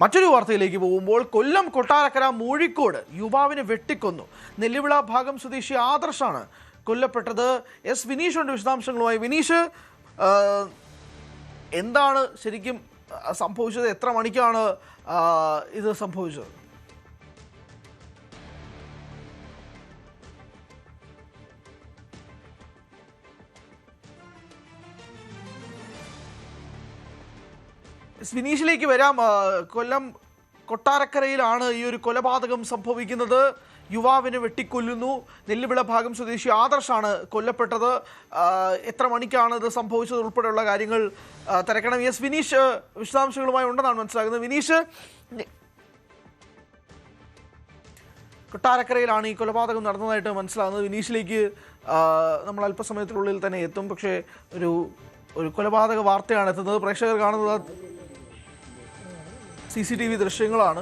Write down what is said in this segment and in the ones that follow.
മറ്റൊരു വാർത്തയിലേക്ക് പോകുമ്പോൾ കൊല്ലം കൊട്ടാരക്കര മൂഴിക്കോട് യുവാവിനെ വെട്ടിക്കൊന്നു. നെല്ലിവിള ഭാഗം സ്വദേശി ആദർശാണ് കൊല്ലപ്പെട്ടത്. എസ് വിനീഷ് ഉണ്ട് വിശദാംശങ്ങളുമായി. വിനീഷ്, എന്താണ് ശരിക്കും സംഭവിച്ചത്? എത്ര മണിക്കാണ് ഇത് സംഭവിച്ചത്? വിനീഷിലേക്ക് വരാം. കൊല്ലം കൊട്ടാരക്കരയിലാണ് ഈ ഒരു കൊലപാതകം സംഭവിക്കുന്നത്. യുവാവിനെ വെട്ടിക്കൊല്ലുന്നു. നെല്ലിവിള ഭാഗം സ്വദേശി ആദർശാണ് കൊല്ലപ്പെട്ടത്. എത്ര മണിക്കാണ് ഇത് സംഭവിച്ചത് ഉൾപ്പെടെയുള്ള കാര്യങ്ങൾ തിരക്കണം. എസ് വിനീഷ് വിശദാംശങ്ങളുമായി ഉണ്ടെന്നാണ് മനസ്സിലാക്കുന്നത്. വിനീഷ്, കൊട്ടാരക്കരയിലാണ് ഈ കൊലപാതകം നടന്നതായിട്ട് മനസ്സിലാകുന്നത്. വിനീഷിലേക്ക് നമ്മൾ അല്പസമയത്തിനുള്ളിൽ തന്നെ എത്തും. പക്ഷേ ഒരു കൊലപാതക വാർത്തയാണ് എത്തുന്നത്. പ്രേക്ഷകർ കാണുന്നത് CCTV ദൃശ്യങ്ങളാണ്.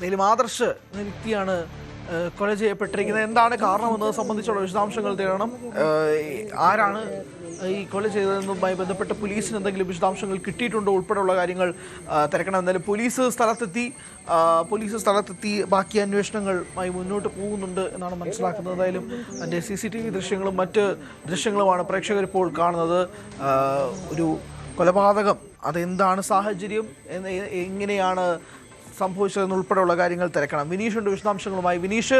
മേലും ആദർശ് എന്ന വ്യക്തിയാണ് കൊല ചെയ്യപ്പെട്ടിരിക്കുന്നത്. എന്താണ് കാരണമെന്നത് സംബന്ധിച്ചുള്ള വിശദാംശങ്ങൾ തേടണം. ആരാണ് ഈ കൊല ചെയ്തതെന്നുമായി ബന്ധപ്പെട്ട് പോലീസിന് എന്തെങ്കിലും വിശദാംശങ്ങൾ കിട്ടിയിട്ടുണ്ടോ ഉൾപ്പെടെയുള്ള കാര്യങ്ങൾ തിരക്കണം. എന്നാലും പോലീസ് സ്ഥലത്തെത്തി ബാക്കി അന്വേഷണങ്ങളുമായി മുന്നോട്ട് പോകുന്നുണ്ട് എന്നാണ് മനസ്സിലാക്കുന്നത്. എന്തായാലും അതിൻ്റെ CCTV ദൃശ്യങ്ങളും മറ്റ് ദൃശ്യങ്ങളുമാണ് പ്രേക്ഷകർ ഇപ്പോൾ കാണുന്നത്. ഒരു കൊലപാതകം, അതെന്താണ് സാഹചര്യം, എങ്ങനെയാണ് സംഭവിച്ചതെന്നുൾപ്പെടെയുള്ള കാര്യങ്ങൾ തിരക്കണം. വിനീഷ് ഉണ്ട് വിശദാംശങ്ങളുമായി. വിനീഷ്,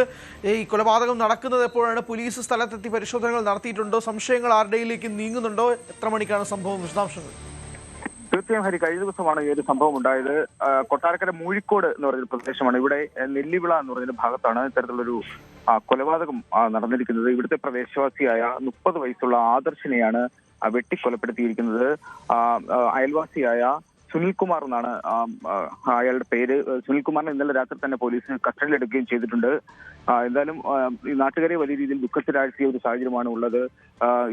ഈ കൊലപാതകം നടക്കുന്നത് എപ്പോഴാണ്? പോലീസ് സ്ഥലത്തെത്തി പരിശോധനകൾ നടത്തിയിട്ടുണ്ടോ? സംശയങ്ങൾ ആരുടെയിലേക്ക് നീങ്ങുന്നുണ്ടോ? എത്ര മണിക്കാണ് സംഭവം? വിശദാംശങ്ങൾ. തീർച്ചയായും ഹരി, കഴിഞ്ഞ ദിവസമാണ് ഈ ഒരു സംഭവം ഉണ്ടായത്. കൊട്ടാരക്കര മൂഴിക്കോട് എന്ന് പറഞ്ഞൊരു പ്രദേശമാണ്. ഇവിടെ നെല്ലിവിള എന്ന് പറഞ്ഞൊരു ഭാഗത്താണ് ഇത്തരത്തിലുള്ളൊരു കൊലപാതകം നടന്നിരിക്കുന്നത്. ഇവിടുത്തെ പ്രദേശവാസിയായ 30 വയസ്സുള്ള ആദർശിനെയാണ് വെട്ടിക്കൊലപ്പെടുത്തിയിരിക്കുന്നത്. അയൽവാസിയായ സുനിൽകുമാർ എന്നാണ് അയാളുടെ പേര്. സുനിൽകുമാറിനെ ഇന്നലെ രാത്രി തന്നെ പോലീസ് കസ്റ്റഡിയിലെടുക്കുകയും ചെയ്തിട്ടുണ്ട്. എന്തായാലും ഈ നാട്ടുകാരെ വലിയ രീതിയിൽ ദുഃഖത്തിലാഴ്ത്തിയ ഒരു സാഹചര്യമാണ് ഉള്ളത്.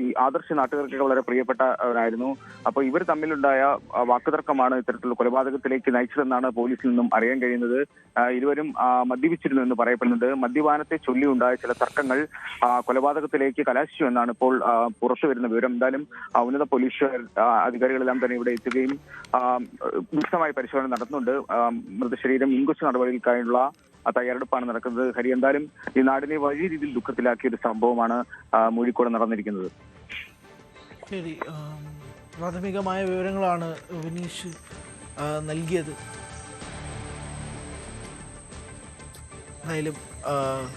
ഈ ആദർശ നാട്ടുകാർക്കൊക്കെ വളരെ പ്രിയപ്പെട്ടവരായിരുന്നു. അപ്പോൾ ഇവർ തമ്മിലുണ്ടായ വാക്കുതർക്കമാണ് ഇത്തരത്തിലുള്ള കൊലപാതകത്തിലേക്ക് നയിച്ചതെന്നാണ് പോലീസിൽ നിന്നും അറിയാൻ കഴിയുന്നത്. ഇരുവരും മദ്യപിച്ചിരുന്നു എന്ന് പറയപ്പെടുന്നുണ്ട്. മദ്യപാനത്തെ ചൊല്ലിയുണ്ടായ ചില തർക്കങ്ങൾ കൊലപാതകത്തിലേക്ക് കലാശിച്ചു എന്നാണ് ഇപ്പോൾ പുറത്തു വരുന്ന വിവരം. എന്തായാലും ഉന്നത പോലീസ് അധികാരികളെല്ലാം തന്നെ ഇവിടെ എത്തുകയും വിശദമായ പരിശോധന നടത്തുന്നുണ്ട്. മൃതശരീരം ഇൻക്വസ്റ്റ് നടപടികൾക്കായുള്ള തയ്യാറെടുപ്പാണ് നടക്കുന്നത്. ഹരി, എന്തായാലും ഈ നാടിനെ വലിയ രീതിയിൽ ദുഃഖത്തിലാക്കിയ ഒരു സംഭവമാണ് മൂഴിക്കോട് നടന്നിരിക്കുന്നത്. ശരി, പ്രാഥമികമായ വിവരങ്ങളാണ് വിനീഷ് നൽകിയത്. എന്തായാലും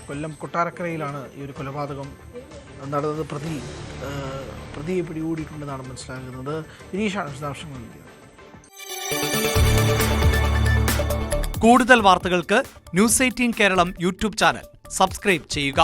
കൊല്ലം കൊട്ടാരക്കരയിലാണ് ഈ ഒരു കൊലപാതകം നടന്നത്. പ്രതിയെ പിടികൂടിയിട്ടുണ്ടെന്നാണ് മനസ്സിലാക്കുന്നത്. വിനീഷാണ് വിശദാംശങ്ങൾ നൽകിയത്. കൂടുതൽ വാർത്തകൾക്ക് News 18 Keralam YouTube channel subscribe ചെയ്യുക.